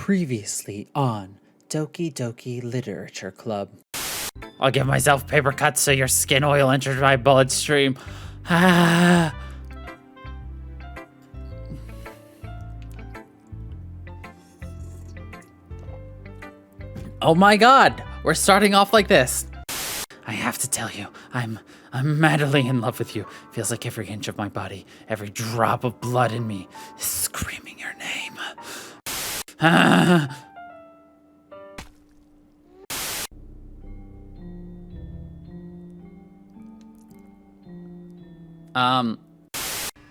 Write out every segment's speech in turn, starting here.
Previously on Doki Doki Literature Club. I'll give myself paper cuts so your skin oil enters my bloodstream. Ah. Oh my god, we're starting off like this. I have to tell you, I'm madly in love with you. Feels like every inch of my body, every drop of blood in me is screaming your name. Ah.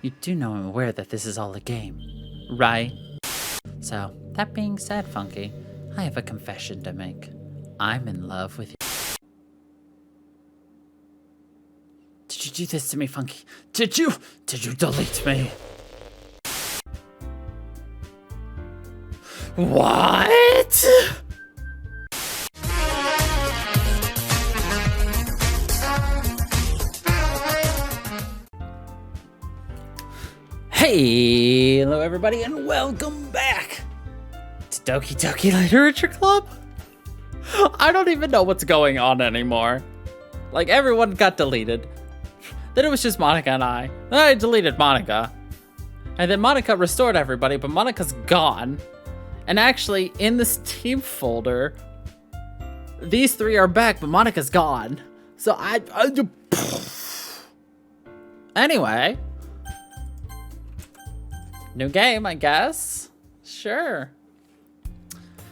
You do know I'm aware that this is all a game, right? So, that being said, Funky, I have a confession to make. I'm in love with you. Did you do this to me, Funky? Did you delete me? What? Hey, hello everybody, and welcome back to Doki Doki Literature Club. I don't even know what's going on anymore. Like, everyone got deleted. Then it was just Monica and I. Then I deleted Monica. And then Monica restored everybody, but Monica's gone. And actually, in this team folder, these three are back, but Monica's gone. So anyway. New game, I guess. Sure.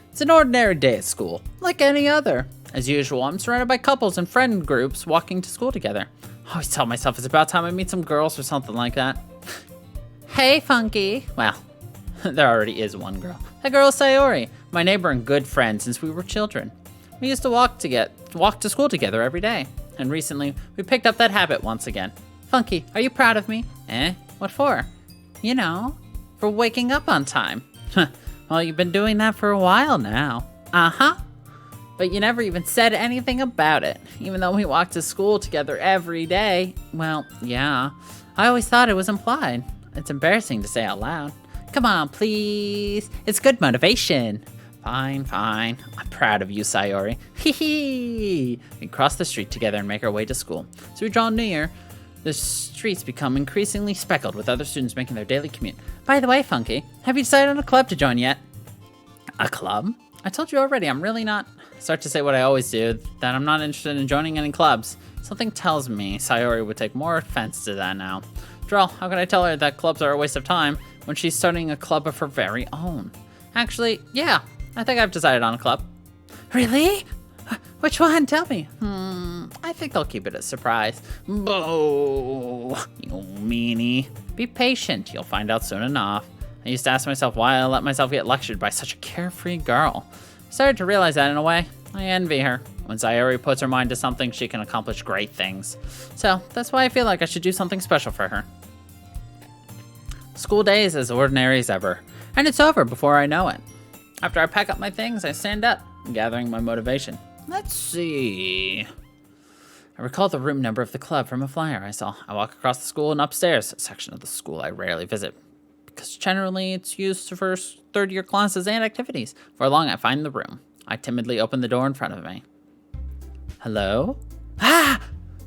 It's an ordinary day at school, like any other. As usual, I'm surrounded by couples and friend groups walking to school together. I always tell myself it's about time I meet some girls or something like that. Hey, Funky. Well, there already is one girl. That girl is Sayori, my neighbor and good friend since we were children. We used to walk to school together every day. And recently, we picked up that habit once again. Funky, are you proud of me? What for? You know, for waking up on time. Well, you've been doing that for a while now. Uh-huh. But you never even said anything about it, even though we walked to school together every day. Well, yeah, I always thought it was implied. It's embarrassing to say out loud. Come on, please. It's good motivation. Fine. I'm proud of you, Sayori. Hee hee. We cross the street together and make our way to school. So we draw near. The streets become increasingly speckled with other students making their daily commute. By the way, Funky, have you decided on a club to join yet? A club? I told you already, I'm really not... Start to say what I always do, that I'm not interested in joining any clubs. Something tells me Sayori would take more offense to that now. After all, how can I tell her that clubs are a waste of time when she's starting a club of her very own? Actually, yeah, I think I've decided on a club. Really? Which one? Tell me. I think I'll keep it a surprise. Boo, you meanie. Be patient, you'll find out soon enough. I used to ask myself why I let myself get lectured by such a carefree girl. I started to realize that in a way. I envy her. When Sayori puts her mind to something, she can accomplish great things. So that's why I feel like I should do something special for her. School day is as ordinary as ever, and it's over before I know it. After I pack up my things, I stand up, gathering my motivation. Let's see. I recall the room number of the club from a flyer I saw. I walk across the school and upstairs, a section of the school I rarely visit, because generally it's used for third-year classes and activities. For long, I find the room. I timidly open the door in front of me. Hello? Ah!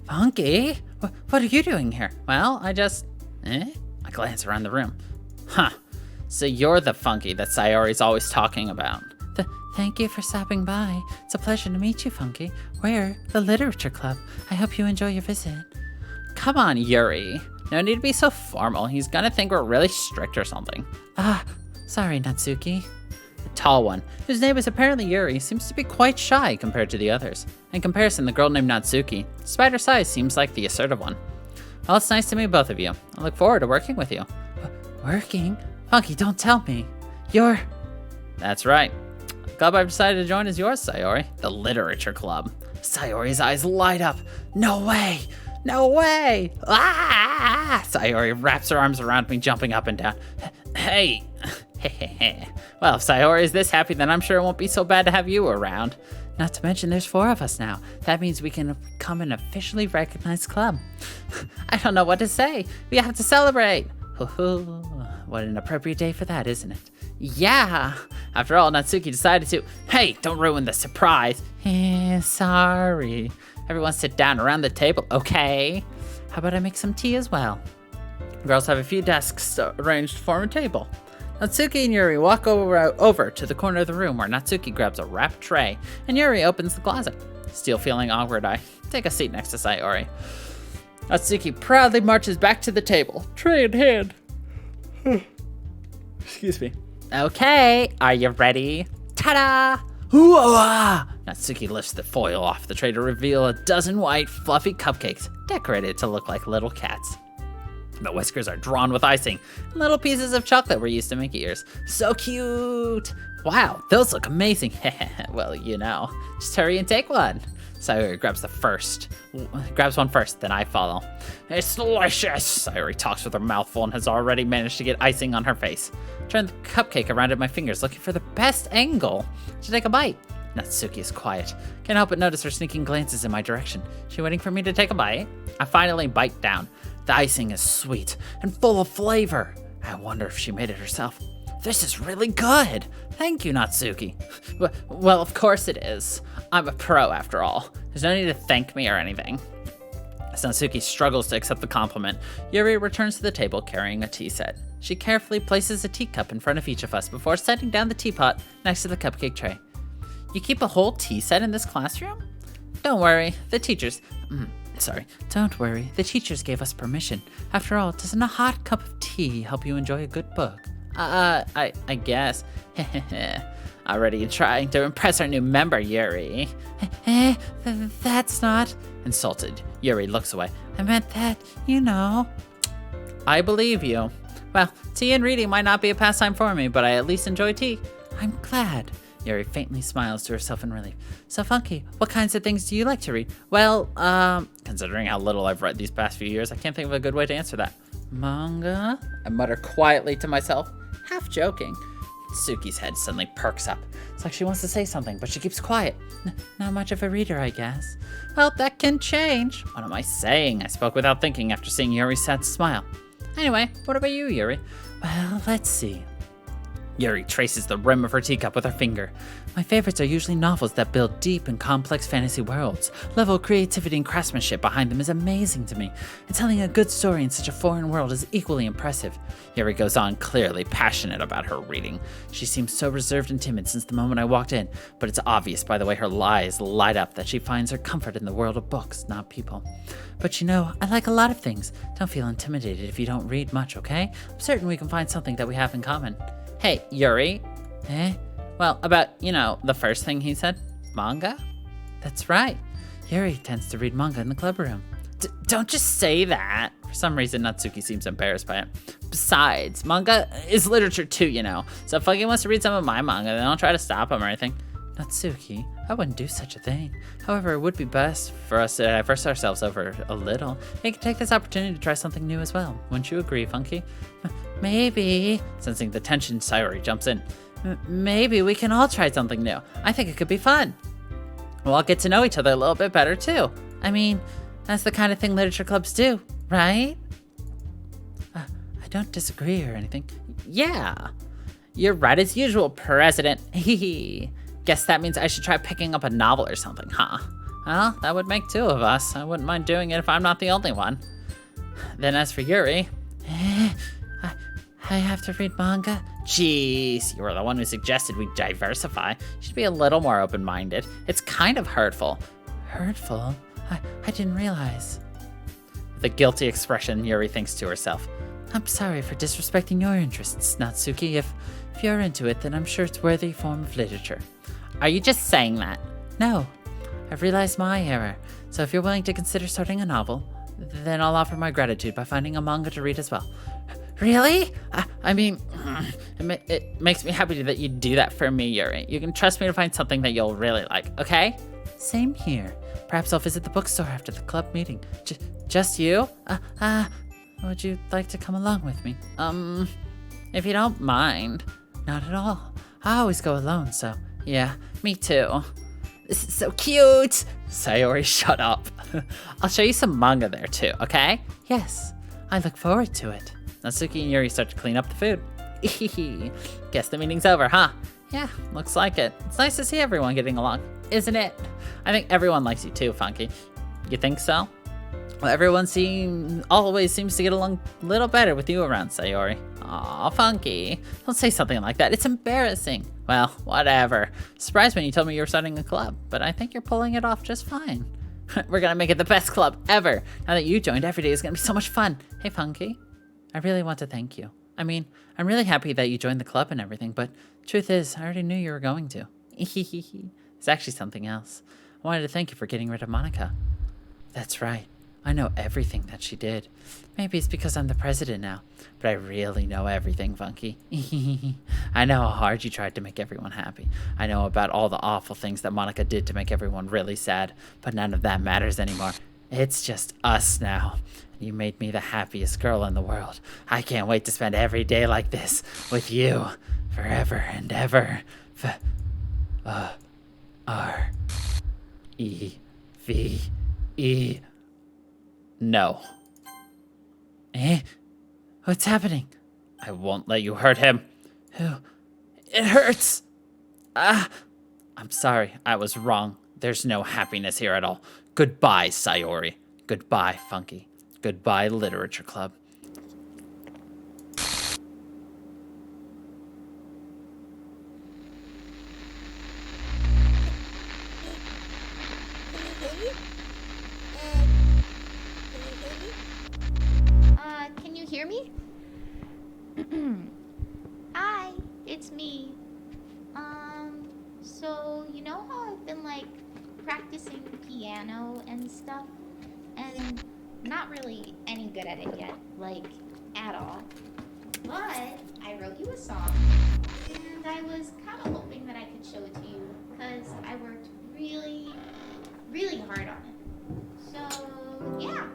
Funky? What are you doing here? Well, I just... I glance around the room. Huh. So you're the Funky that Sayori's always talking about. Thank you for stopping by. It's a pleasure to meet you, Funky. We're the Literature Club. I hope you enjoy your visit. Come on, Yuri. No need to be so formal. He's gonna think we're really strict or something. Sorry, Natsuki. The tall one, whose name is apparently Yuri, seems to be quite shy compared to the others. In comparison, the girl named Natsuki, despite her size, seems like the assertive one. Well, it's nice to meet both of you. I look forward to working with you. Working? Funky, don't tell me. You're... That's right. The club I've decided to join is yours, Sayori. The Literature Club. Sayori's eyes light up. No way! No way! Ah! Sayori wraps her arms around me, jumping up and down. Hey! Well, if Sayori is this happy, then I'm sure it won't be so bad to have you around. Not to mention there's 4 of us now. That means we can become an officially recognized club. I don't know what to say. We have to celebrate. What an appropriate day for that, isn't it? Yeah. After all, Natsuki decided to, hey, don't ruin the surprise. Sorry. Everyone sit down around the table, okay? How about I make some tea as well? Girls have a few desks arranged to form a table. Natsuki and Yuri walk over to the corner of the room where Natsuki grabs a wrapped tray and Yuri opens the closet. Still feeling awkward, I take a seat next to Sayori. Natsuki proudly marches back to the table, tray in hand. Excuse me. Okay, are you ready? Ta-da! Hoo-ah! Natsuki lifts the foil off the tray to reveal a dozen white, fluffy cupcakes decorated to look like little cats. The whiskers are drawn with icing. Little pieces of chocolate were used to make ears. So cute! Wow, those look amazing. Well, just hurry and take one. Sayori grabs one first, then I follow. It's delicious! Sayori talks with her mouth full and has already managed to get icing on her face. Turn the cupcake around at my fingers, looking for the best angle to take a bite. Natsuki is quiet. Can't help but notice her sneaking glances in my direction. She waiting for me to take a bite? I finally bite down. The icing is sweet and full of flavor. I wonder if she made it herself. This is really good. Thank you, Natsuki. Well, of course it is. I'm a pro after all. There's no need to thank me or anything. As Natsuki struggles to accept the compliment, Yuri returns to the table carrying a tea set. She carefully places a teacup in front of each of us before setting down the teapot next to the cupcake tray. You keep a whole tea set in this classroom? Don't worry, the teachers... Don't worry, the teachers gave us permission. After all, doesn't a hot cup of tea help you enjoy a good book? I guess. Already trying to impress our new member, Yuri. That's not... Insulted, Yuri looks away. I meant that, I believe you. Well, tea and reading might not be a pastime for me, but I at least enjoy tea. I'm glad. Yuri faintly smiles to herself in relief. So, Funky, what kinds of things do you like to read? Well, considering how little I've read these past few years, I can't think of a good way to answer that. Manga? I mutter quietly to myself, half joking. Suki's head suddenly perks up. It's like she wants to say something, but she keeps quiet. Not much of a reader, I guess. Well, that can change. What am I saying? I spoke without thinking after seeing Yuri's sad smile. Anyway, what about you, Yuri? Well, let's see. Yuri traces the rim of her teacup with her finger. My favorites are usually novels that build deep and complex fantasy worlds. Level of creativity and craftsmanship behind them is amazing to me, and telling a good story in such a foreign world is equally impressive. Yuri goes on, clearly passionate about her reading. She seems so reserved and timid since the moment I walked in, but it's obvious by the way her eyes light up that she finds her comfort in the world of books, not people. But I like a lot of things. Don't feel intimidated if you don't read much, okay? I'm certain we can find something that we have in common. Hey, Yuri. Well, about, the first thing he said, manga? That's right. Yuri tends to read manga in the club room. Don't just say that. For some reason, Natsuki seems embarrassed by it. Besides, manga is literature too, So if Funky wants to read some of my manga, then I'll try to stop him or anything. Natsuki, I wouldn't do such a thing. However, it would be best for us to diverse ourselves over a little. We can take this opportunity to try something new as well. Wouldn't you agree, Funky? Maybe. Sensing the tension, Sayori jumps in. Maybe we can all try something new. I think it could be fun. We'll all get to know each other a little bit better, too. I mean, that's the kind of thing literature clubs do, right? I don't disagree or anything. Yeah. You're right as usual, President. Hehe. Guess that means I should try picking up a novel or something, huh? Well, that would make two of us. I wouldn't mind doing it if I'm not the only one. Then as for Yuri... I have to read manga? Jeez, you were the one who suggested we diversify. You should be a little more open-minded. It's kind of hurtful. Hurtful? I didn't realize. With a guilty expression, Yuri thinks to herself. I'm sorry for disrespecting your interests, Natsuki. If you're into it, then I'm sure it's a worthy form of literature. Are you just saying that? No. I've realized my error. So if you're willing to consider starting a novel, then I'll offer my gratitude by finding a manga to read as well. Really? I mean, it makes me happy that you do that for me, Yuri. You can trust me to find something that you'll really like, okay? Same here. Perhaps I'll visit the bookstore after the club meeting. Just you? Would you like to come along with me? If you don't mind. Not at all. I always go alone, so yeah, me too. This is so cute. Sayori, shut up. I'll show you some manga there too, okay? Yes, I look forward to it. Natsuki and Yuri start to clean up the food. Guess the meeting's over, huh? Yeah, looks like it. It's nice to see everyone getting along, isn't it? I think everyone likes you too, Funky. You think so? Well, everyone always seems to get along a little better with you around, Sayori. Aw, Funky. Don't say something like that. It's embarrassing. Well, whatever. Surprised when you told me you were starting a club, but I think you're pulling it off just fine. We're gonna make it the best club ever. Now that you joined, every day is gonna be so much fun. Hey, Funky. I really want to thank you. I mean, I'm really happy that you joined the club and everything, but truth is, I already knew you were going to. It's actually something else. I wanted to thank you for getting rid of Monica. That's right. I know everything that she did. Maybe it's because I'm the president now, but I really know everything, Funky. I know how hard you tried to make everyone happy. I know about all the awful things that Monica did to make everyone really sad, but none of that matters anymore. It's just us now. You made me the happiest girl in the world. I can't wait to spend every day like this with you forever and ever. R-E-V-E. No. Eh? What's happening? I won't let you hurt him. It hurts. I'm sorry. I was wrong. There's no happiness here at all. Goodbye, Sayori. Goodbye, Funky. Goodbye, Literature Club. Can you hear me? Hi, it's me. So you know how I've been like practicing piano and stuff, and not really any good at it yet, like at all. But I wrote you a song, and I was kind of hoping that I could show it to you, because I worked really, really hard on it. So yeah.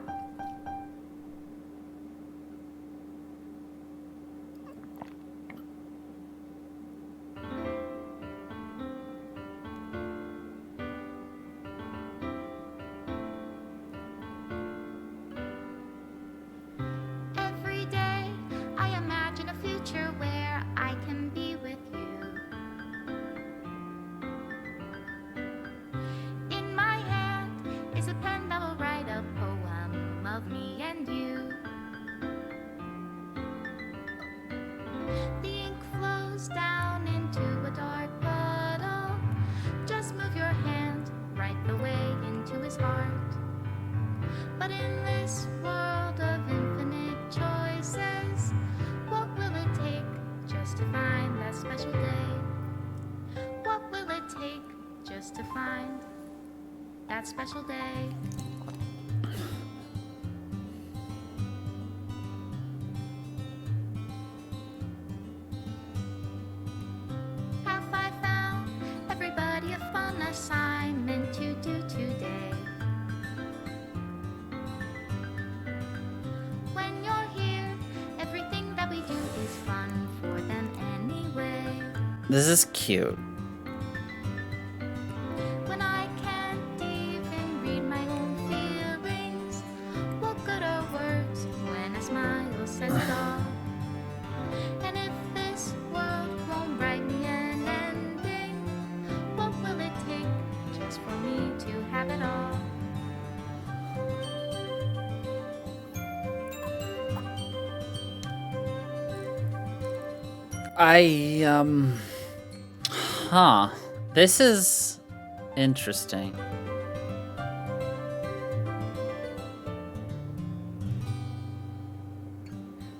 Every day I imagine a future where I can be with you. In my hand is a pen that will write a poem of me and you. The ink flows down into a dark puddle. Just move your hand right the way into his heart. But in this world of infinite choices, what will it take just to find that special day? What will it take just to find that special day? Have I found everybody a fun assignment to do today? When you're here, everything that we do is fun for them anyway. This is cute. When I can't even read my own feelings, what good are words when a smile says it all? And if this world won't write me an ending, what will it take just for me to have it all? This is interesting.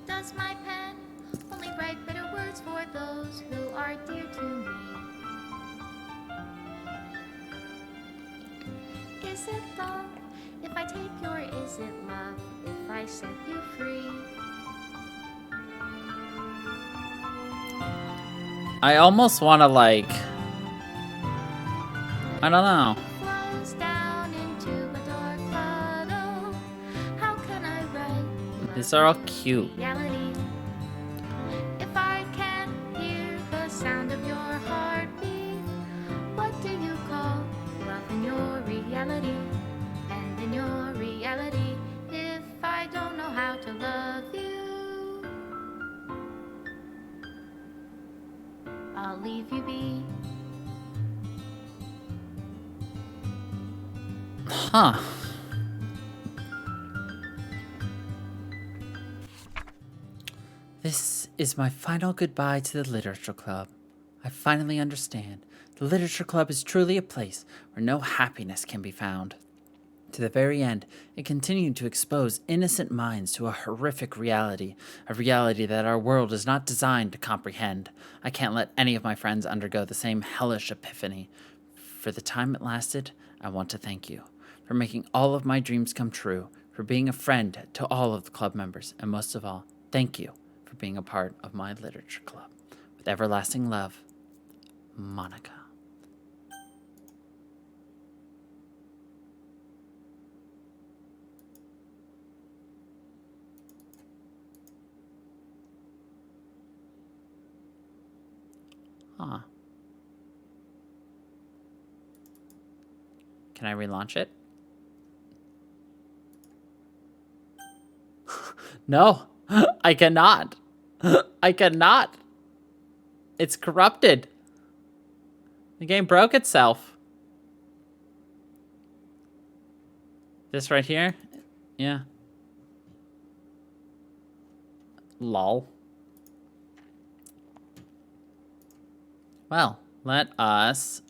Does my pen only write bitter words for those who are dear to me? Is it love if I take you, or is it love if I set you free? I almost want to like... I don't know. Flows down into a dark puddle. How can I write These are all cute. reality if I can't hear the sound of your heartbeat? What do you call love in your reality? And in your reality, if I don't know how to love you, I'll leave you be. Huh. This is my final goodbye to the Literature Club. I finally understand. The Literature Club is truly a place where no happiness can be found. To the very end, it continued to expose innocent minds to a horrific reality, a reality that our world is not designed to comprehend. I can't let any of my friends undergo the same hellish epiphany. For the time it lasted, I want to thank you for making all of my dreams come true, for being a friend to all of the club members, and most of all, thank you for being a part of my literature club. With everlasting love, Monica. Huh. Can I relaunch it? No, I cannot. I cannot. It's corrupted. The game broke itself. This right here? Yeah. Lol. Well, let us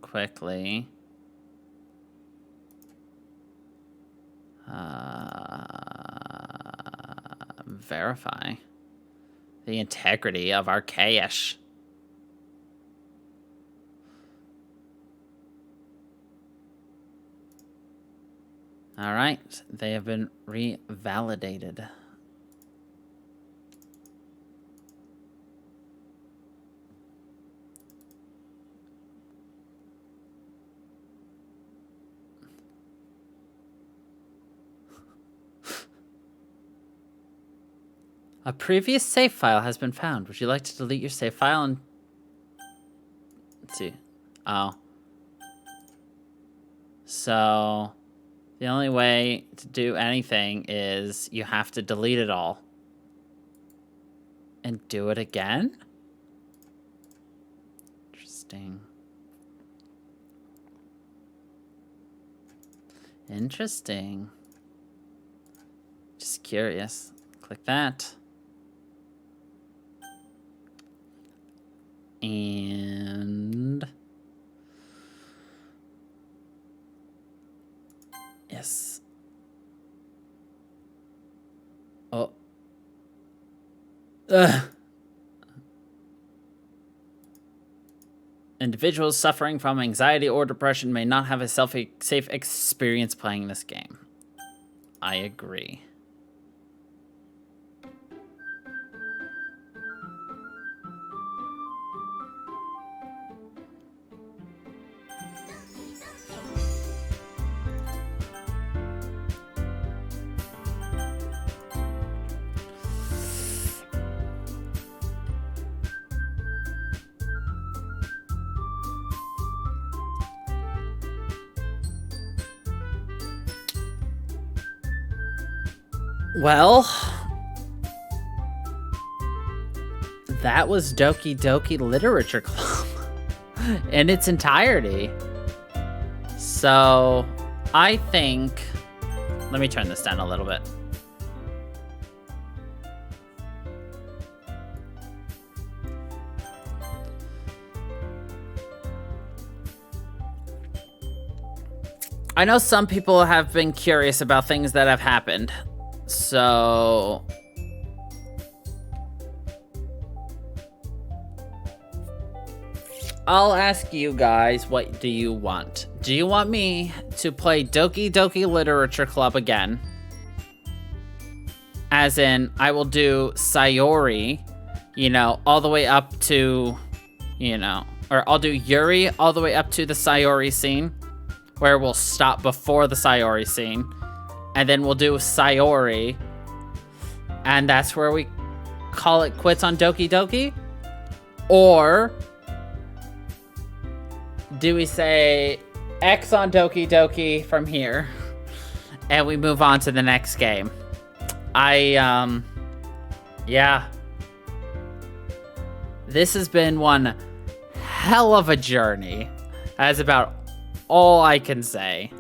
quickly verify the integrity of our cache. All right, they have been revalidated. A previous save file has been found. Would you like to delete your save file and... Let's see. Oh. So, the only way to do anything is you have to delete it all. And do it again? Interesting. Interesting. Just curious. Click that. And yes. Oh. Individuals suffering from anxiety or depression may not have a safe experience playing this game. I agree. Well, that was Doki Doki Literature Club in its entirety. So, I think... Let me turn this down a little bit. I know some people have been curious about things that have happened. So, I'll ask you guys, what do you want? Do you want me to play Doki Doki Literature Club again? As in, I will do Sayori, you know, all the way up to, you know, or I'll do Yuri all the way up to the Sayori scene, where we'll stop before the Sayori scene. And then we'll do Sayori. And that's where we call it quits on Doki Doki? Or do we say X on Doki Doki from here? And we move on to the next game. Yeah. This has been one hell of a journey. That's about all I can say.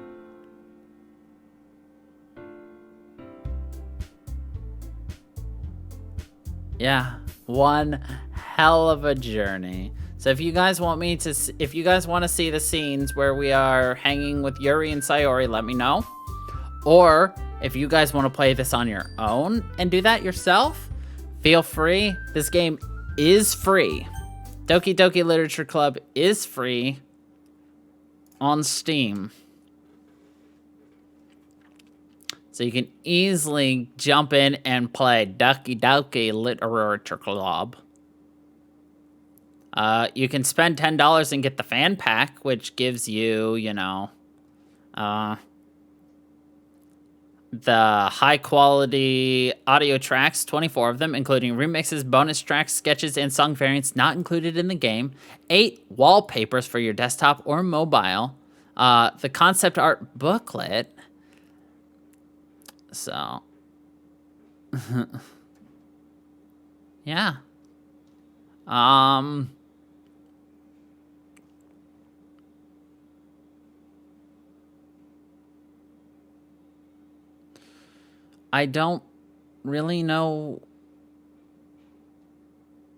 Yeah, one hell of a journey. So if you guys want to see the scenes where we are hanging with Yuri and Sayori, let me know. Or if you guys want to play this on your own and do that yourself, feel free. This game is free. Doki Doki Literature Club is free on Steam. So you can easily jump in and play Doki Doki Literature Club. You can spend $10 and get the fan pack, which gives you, the high quality audio tracks, 24 of them, including remixes, bonus tracks, sketches, and song variants not included in the game, 8 wallpapers for your desktop or mobile, the concept art booklet. So, yeah. I don't really know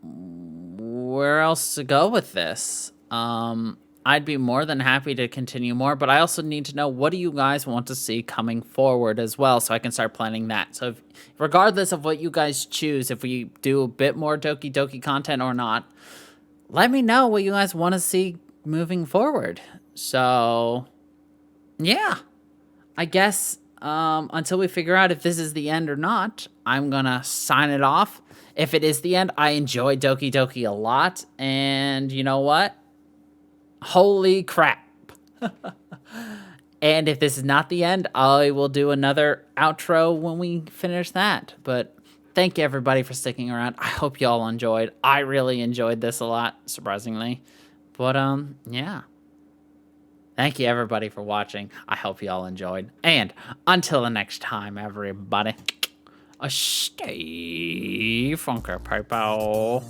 where else to go with this. I'd be more than happy to continue more, but I also need to know, what do you guys want to see coming forward as well, so I can start planning that. So regardless of what you guys choose, if we do a bit more Doki Doki content or not, let me know what you guys want to see moving forward. So, yeah. I guess until we figure out if this is the end or not, I'm gonna sign it off. If it is the end, I enjoy Doki Doki a lot, and you know what? Holy crap. And if this is not the end, I will do another outro when we finish that. But thank you, everybody, for sticking around. I hope you all enjoyed. I really enjoyed this a lot, surprisingly. But, yeah. Thank you, everybody, for watching. I hope you all enjoyed. And until the next time, everybody, stay funky, people.